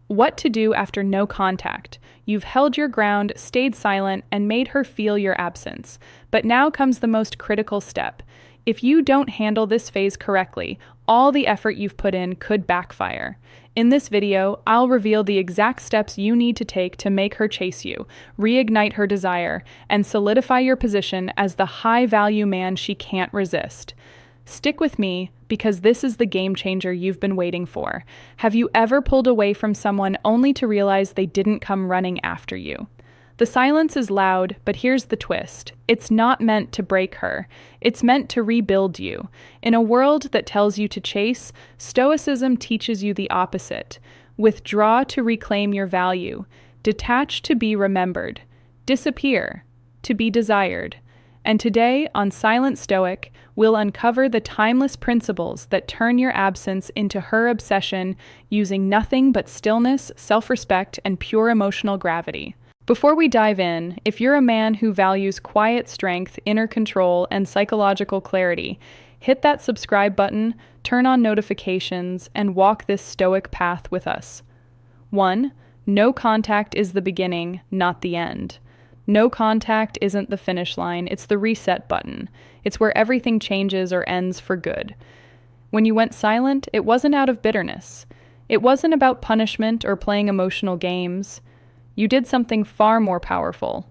What to do after no contact. You've held your ground, stayed silent, and made her feel your absence. But now comes the most critical step. If you don't handle this phase correctly, all the effort you've put in could backfire. In this video, I'll reveal the exact steps you need to take to make her chase you, reignite her desire, and solidify your position as the high-value man she can't resist. Stick with me, because this is the game changer you've been waiting for. Have you ever pulled away from someone only to realize they didn't come running after you? The silence is loud, but here's the twist. It's not meant to break her. It's meant to rebuild you. In a world that tells you to chase, Stoicism teaches you the opposite. Withdraw to reclaim your value. Detach to be remembered. Disappear to be desired. And today, on Silent Stoic, we'll uncover the timeless principles that turn your absence into her obsession using nothing but stillness, self-respect, and pure emotional gravity. Before we dive in, if you're a man who values quiet strength, inner control, and psychological clarity, hit that subscribe button, turn on notifications, and walk this stoic path with us. 1. No contact is the beginning, not the end. No contact isn't the finish line, it's the reset button. It's where everything changes or ends for good. When you went silent, it wasn't out of bitterness. It wasn't about punishment or playing emotional games. You did something far more powerful.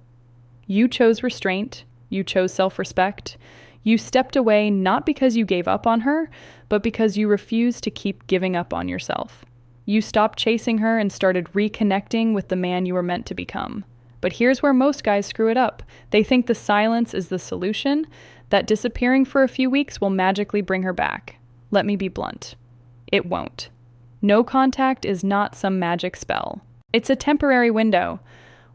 You chose restraint. You chose self-respect. You stepped away not because you gave up on her, but because you refused to keep giving up on yourself. You stopped chasing her and started reconnecting with the man you were meant to become. But here's where most guys screw it up. They think the silence is the solution, that disappearing for a few weeks will magically bring her back. Let me be blunt. It won't. No contact is not some magic spell. It's a temporary window,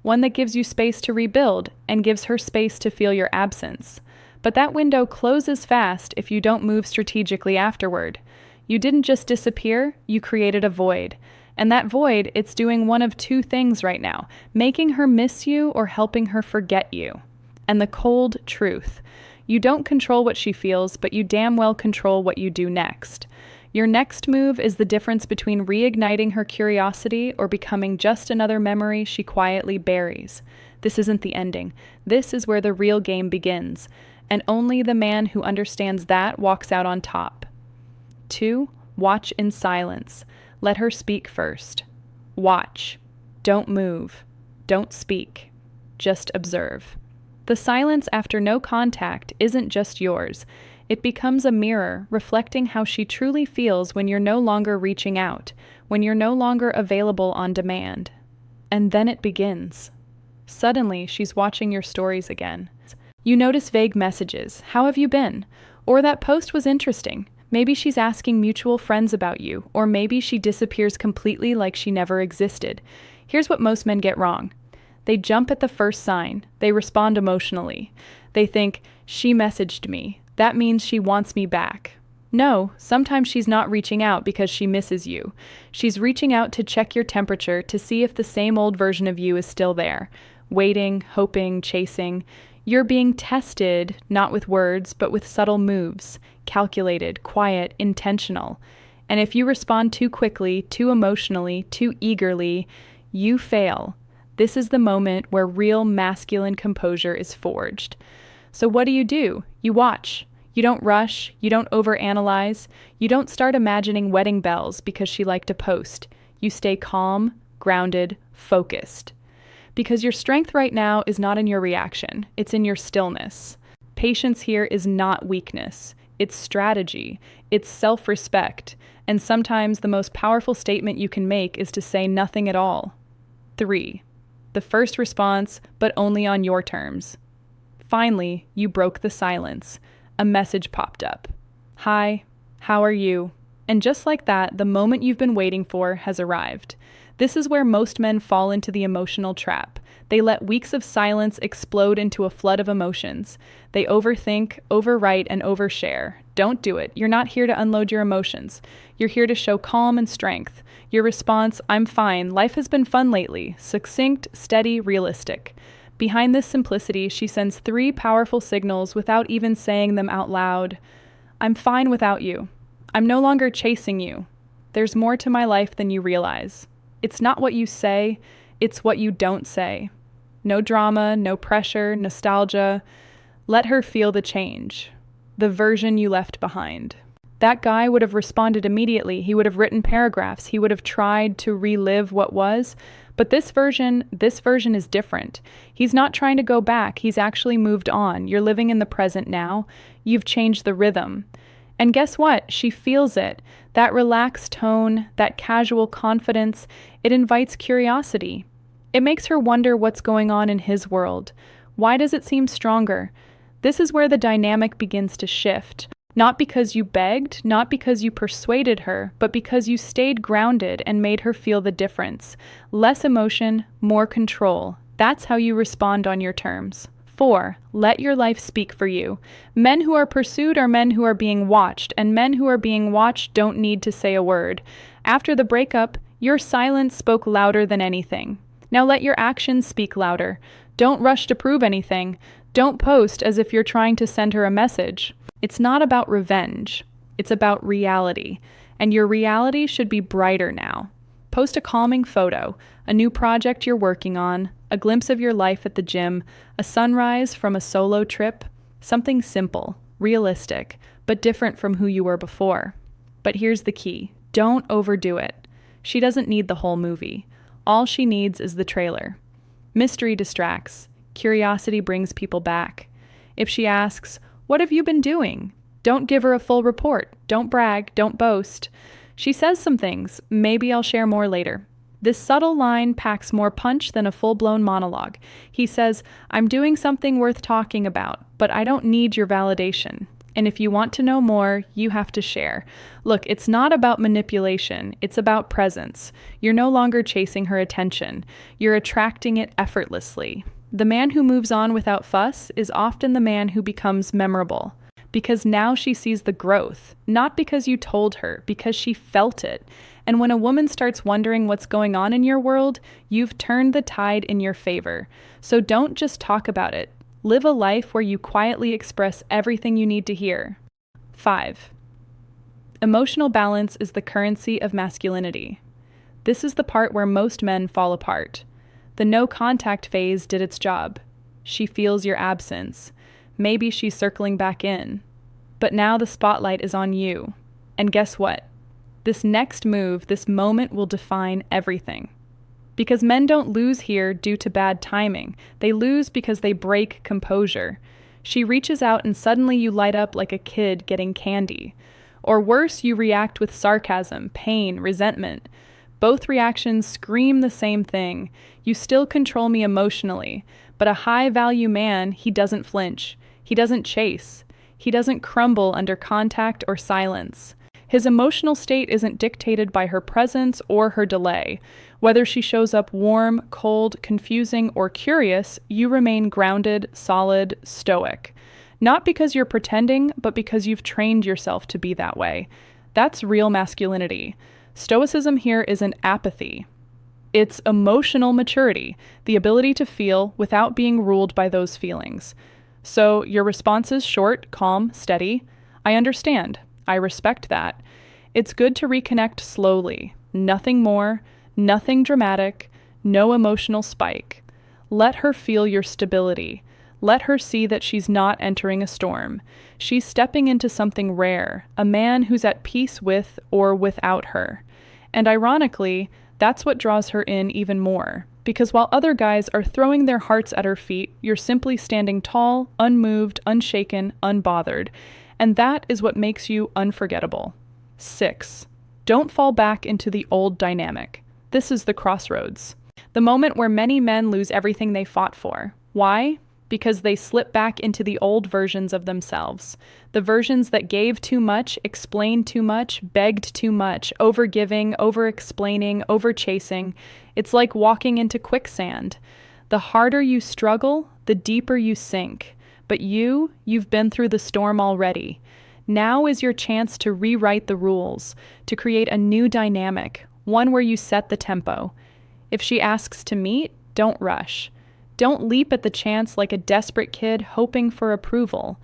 one that gives you space to rebuild and gives her space to feel your absence. But that window closes fast if you don't move strategically afterward. You didn't just disappear, you created a void. And that void, it's doing one of two things right now, making her miss you or helping her forget you. And the cold truth. You don't control what she feels, but you damn well control what you do next. Your next move is the difference between reigniting her curiosity or becoming just another memory she quietly buries. This isn't the ending. This is where the real game begins, and only the man who understands that walks out on top. 2. Watch in silence. Let her speak first. Watch. Don't move. Don't speak. Just observe. The silence after no contact isn't just yours. It becomes a mirror reflecting how she truly feels when you're no longer reaching out, when you're no longer available on demand. And then it begins. Suddenly, she's watching your stories again. You notice vague messages. How have you been? Or that post was interesting. Maybe she's asking mutual friends about you, or maybe she disappears completely like she never existed. Here's what most men get wrong. They jump at the first sign. They respond emotionally. They think, she messaged me. That means she wants me back. No, sometimes she's not reaching out because she misses you. She's reaching out to check your temperature to see if the same old version of you is still there. Waiting, hoping, chasing. You're being tested, not with words, but with subtle moves. Calculated, quiet, intentional. And if you respond too quickly, too emotionally, too eagerly, you fail. This is the moment where real masculine composure is forged. So what do? You watch. You don't rush. You don't overanalyze. You don't start imagining wedding bells because she liked a post. You stay calm, grounded, focused. Because your strength right now is not in your reaction. It's in your stillness. Patience here is not weakness. It's strategy. It's self-respect. And sometimes the most powerful statement you can make is to say nothing at all. 3. The first response, but only on your terms. Finally, you broke the silence. A message popped up. Hi, how are you? And just like that, the moment you've been waiting for has arrived. This is where most men fall into the emotional trap. They let weeks of silence explode into a flood of emotions. They overthink, overwrite, and overshare. Don't do it. You're not here to unload your emotions. You're here to show calm and strength. Your response, I'm fine. Life has been fun lately. Succinct, steady, realistic. Behind this simplicity, she sends 3 powerful signals without even saying them out loud. I'm fine without you. I'm no longer chasing you. There's more to my life than you realize. It's not what you say, it's what you don't say. No drama, no pressure, nostalgia. Let her feel the change, the version you left behind. That guy would have responded immediately. He would have written paragraphs. He would have tried to relive what was. But this version is different. He's not trying to go back. He's actually moved on. You're living in the present now. You've changed the rhythm. And guess what? She feels it. That relaxed tone, that casual confidence, it invites curiosity. It makes her wonder what's going on in his world. Why does it seem stronger? This is where the dynamic begins to shift. Not because you begged, not because you persuaded her, but because you stayed grounded and made her feel the difference. Less emotion, more control. That's how you respond on your terms. 4. Let your life speak for you. Men who are pursued are men who are being watched, and men who are being watched don't need to say a word. After the breakup, your silence spoke louder than anything. Now let your actions speak louder. Don't rush to prove anything. Don't post as if you're trying to send her a message. It's not about revenge. It's about reality. And your reality should be brighter now. Post a calming photo, a new project you're working on, a glimpse of your life at the gym, a sunrise from a solo trip. Something simple, realistic, but different from who you were before. But here's the key. Don't overdo it. She doesn't need the whole movie. All she needs is the trailer. Mystery distracts. Curiosity brings people back. If she asks, "What have you been doing?" Don't give her a full report. Don't brag. Don't boast. She says some things. Maybe I'll share more later. This subtle line packs more punch than a full-blown monologue. He says, "I'm doing something worth talking about, but I don't need your validation. And if you want to know more, you have to share." Look, it's not about manipulation. It's about presence. You're no longer chasing her attention. You're attracting it effortlessly. The man who moves on without fuss is often the man who becomes memorable. Because now she sees the growth, not because you told her, because she felt it. And when a woman starts wondering what's going on in your world, you've turned the tide in your favor. So don't just talk about it. Live a life where you quietly express everything you need to hear. 5. Emotional balance is the currency of masculinity. This is the part where most men fall apart. The no contact phase did its job. She feels your absence. Maybe she's circling back in. But now the spotlight is on you. And guess what? This next move, this moment will define everything. Because men don't lose here due to bad timing. They lose because they break composure. She reaches out and suddenly you light up like a kid getting candy. Or worse, you react with sarcasm, pain, resentment. Both reactions scream the same thing. You still control me emotionally. But a high-value man, he doesn't flinch. He doesn't chase. He doesn't crumble under contact or silence. His emotional state isn't dictated by her presence or her delay. Whether she shows up warm, cold, confusing, or curious, you remain grounded, solid, stoic. Not because you're pretending, but because you've trained yourself to be that way. That's real masculinity. Stoicism here isn't apathy. It's emotional maturity, the ability to feel without being ruled by those feelings. So your response is short, calm, steady. I understand. I respect that. It's good to reconnect slowly. Nothing more, nothing dramatic, no emotional spike. Let her feel your stability. Let her see that she's not entering a storm. She's stepping into something rare, a man who's at peace with or without her. And ironically, that's what draws her in even more. Because while other guys are throwing their hearts at her feet, you're simply standing tall, unmoved, unshaken, unbothered. And that is what makes you unforgettable. 6. Don't fall back into the old dynamic. This is the crossroads. The moment where many men lose everything they fought for. Why? Because they slip back into the old versions of themselves. The versions that gave too much, explained too much, begged too much, over-giving, over-explaining, over-chasing. It's like walking into quicksand. The harder you struggle, the deeper you sink. But you've been through the storm already. Now is your chance to rewrite the rules, to create a new dynamic, one where you set the tempo. If she asks to meet, don't rush. Don't leap at the chance like a desperate kid hoping for approval.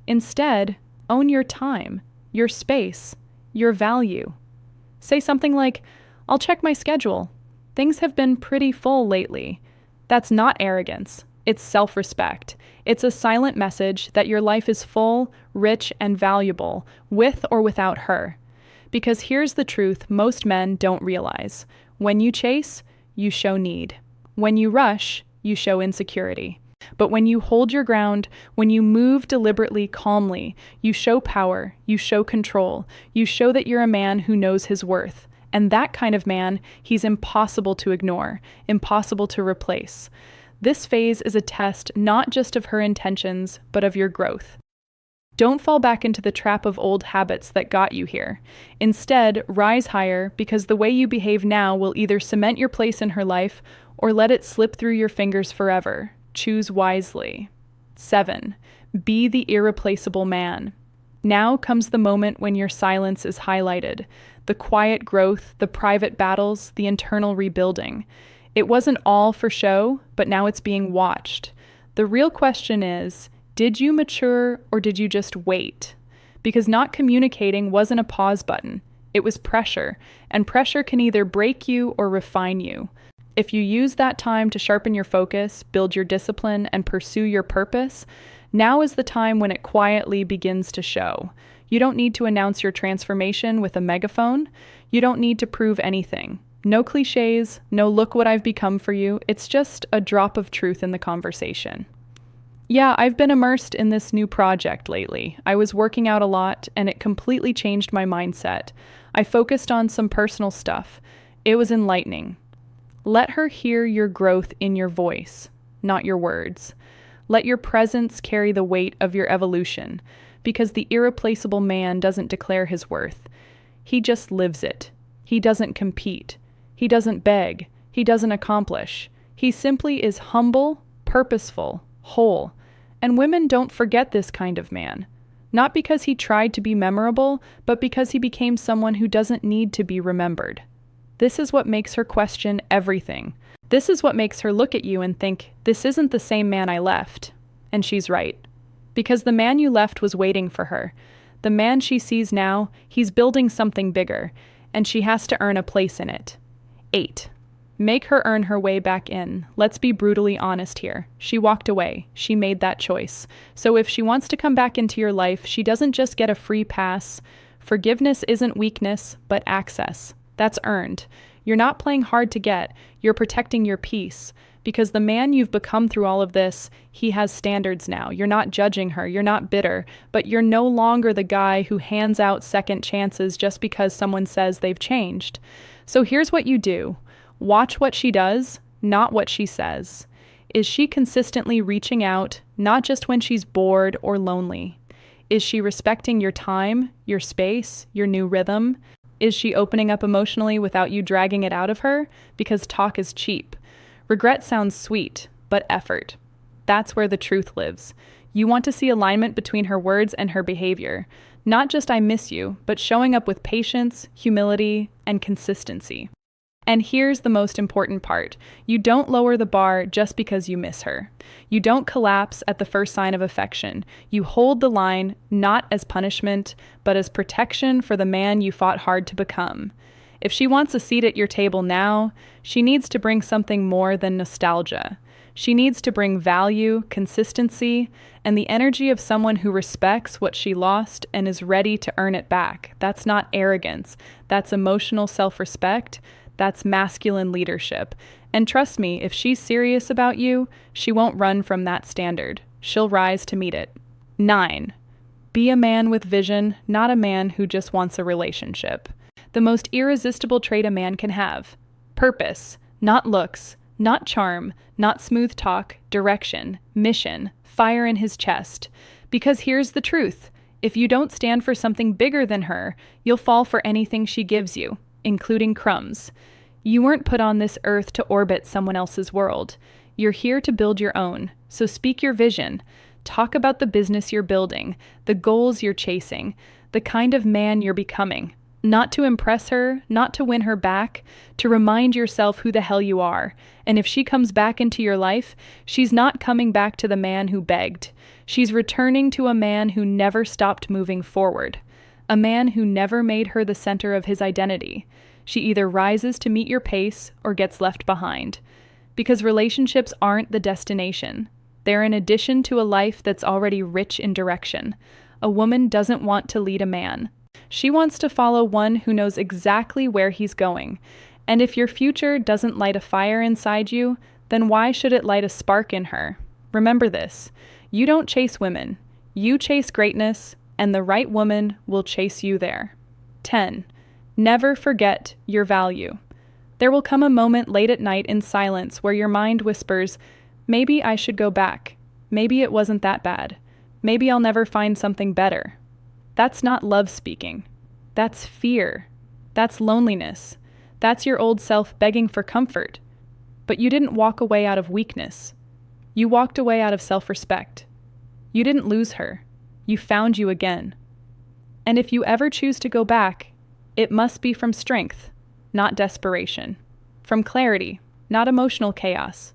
Instead, own your time, your space, your value. Say something like, "I'll check my schedule," Things have been pretty full lately. That's not arrogance. It's self-respect. It's a silent message that your life is full, rich, and valuable, with or without her. Because here's the truth most men don't realize. When you chase, you show need. When you rush, you show insecurity. But when you hold your ground, when you move deliberately, calmly, you show power, you show control, you show that you're a man who knows his worth. And that kind of man, he's impossible to ignore, impossible to replace. This phase is a test not just of her intentions, but of your growth. Don't fall back into the trap of old habits that got you here. Instead, rise higher, because the way you behave now will either cement your place in her life or let it slip through your fingers forever. Choose wisely. 7. Be the irreplaceable man. Now comes the moment when your silence is highlighted. The quiet growth, the private battles, the internal rebuilding. It wasn't all for show, but now it's being watched. The real question is, did you mature or did you just wait? Because not communicating wasn't a pause button. It was pressure, and pressure can either break you or refine you. If you use that time to sharpen your focus, build your discipline, and pursue your purpose, now is the time when it quietly begins to show. You don't need to announce your transformation with a megaphone. You don't need to prove anything. No cliches, no look what I've become for you. It's just a drop of truth in the conversation. Yeah, I've been immersed in this new project lately. I was working out a lot, and it completely changed my mindset. I focused on some personal stuff. It was enlightening. Let her hear your growth in your voice, not your words. Let your presence carry the weight of your evolution, because the irreplaceable man doesn't declare his worth. He just lives it. He doesn't compete. He doesn't beg. He doesn't accomplish. He simply is humble, purposeful, whole. And women don't forget this kind of man. Not because he tried to be memorable, but because he became someone who doesn't need to be remembered. This is what makes her question everything. This is what makes her look at you and think, this isn't the same man I left. And she's right. Because the man you left was waiting for her. The man she sees now, he's building something bigger, and she has to earn a place in it. 8. Make her earn her way back in. Let's be brutally honest here. She walked away. She made that choice. So if she wants to come back into your life, she doesn't just get a free pass. Forgiveness isn't weakness, but access. That's earned. You're not playing hard to get. You're protecting your peace. Because the man you've become through all of this, he has standards now. You're not judging her. You're not bitter. But you're no longer the guy who hands out second chances just because someone says they've changed. So here's what you do. Watch what she does, not what she says. Is she consistently reaching out, not just when she's bored or lonely? Is she respecting your time, your space, your new rhythm? Is she opening up emotionally without you dragging it out of her? Because talk is cheap. Regret sounds sweet, but effort. That's where the truth lives. You want to see alignment between her words and her behavior. Not just I miss you, but showing up with patience, humility, and consistency. And here's the most important part. You don't lower the bar just because you miss her. You don't collapse at the first sign of affection. You hold the line, not as punishment, but as protection for the man you fought hard to become. If she wants a seat at your table now, she needs to bring something more than nostalgia. She needs to bring value, consistency, and the energy of someone who respects what she lost and is ready to earn it back. That's not arrogance. That's emotional self-respect. That's masculine leadership. And trust me, if she's serious about you, she won't run from that standard. She'll rise to meet it. 9. Be a man with vision, not a man who just wants a relationship. The most irresistible trait a man can have. Purpose, not looks, not charm, not smooth talk, direction, mission, fire in his chest. Because here's the truth. If you don't stand for something bigger than her, you'll fall for anything she gives you, including crumbs. You weren't put on this earth to orbit someone else's world. You're here to build your own. So speak your vision. Talk about the business you're building, the goals you're chasing, the kind of man you're becoming. Not to impress her, not to win her back, to remind yourself who the hell you are. And if she comes back into your life, she's not coming back to the man who begged. She's returning to a man who never stopped moving forward. A man who never made her the center of his identity. She either rises to meet your pace or gets left behind. Because relationships aren't the destination. They're an addition to a life that's already rich in direction. A woman doesn't want to lead a man. She wants to follow one who knows exactly where he's going. And if your future doesn't light a fire inside you, then why should it light a spark in her? Remember this: you don't chase women. You chase greatness, and the right woman will chase you there. 10. Never forget your value. There will come a moment late at night in silence where your mind whispers, maybe I should go back. Maybe it wasn't that bad. Maybe I'll never find something better. That's not love speaking. That's fear. That's loneliness. That's your old self begging for comfort. But you didn't walk away out of weakness. You walked away out of self-respect. You didn't lose her. You found you again. And if you ever choose to go back, it must be from strength, not desperation. From clarity, not emotional chaos.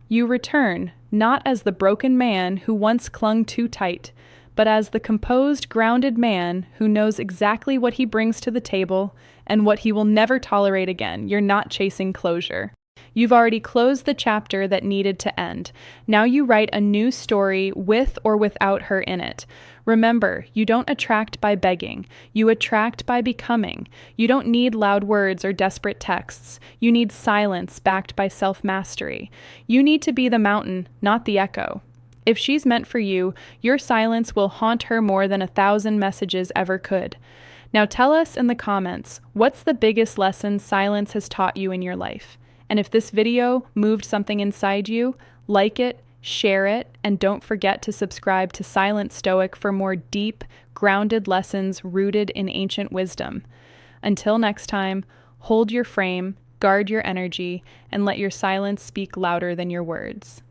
You return, not as the broken man who once clung too tight, but as the composed, grounded man who knows exactly what he brings to the table and what he will never tolerate again. You're not chasing closure. You've already closed the chapter that needed to end. Now you write a new story with or without her in it. Remember, you don't attract by begging. You attract by becoming. You don't need loud words or desperate texts. You need silence backed by self-mastery. You need to be the mountain, not the echo. If she's meant for you, your silence will haunt her more than 1,000 messages ever could. Now tell us in the comments, what's the biggest lesson silence has taught you in your life? And if this video moved something inside you, like it, share it, and don't forget to subscribe to Silent Stoic for more deep, grounded lessons rooted in ancient wisdom. Until next time, hold your frame, guard your energy, and let your silence speak louder than your words.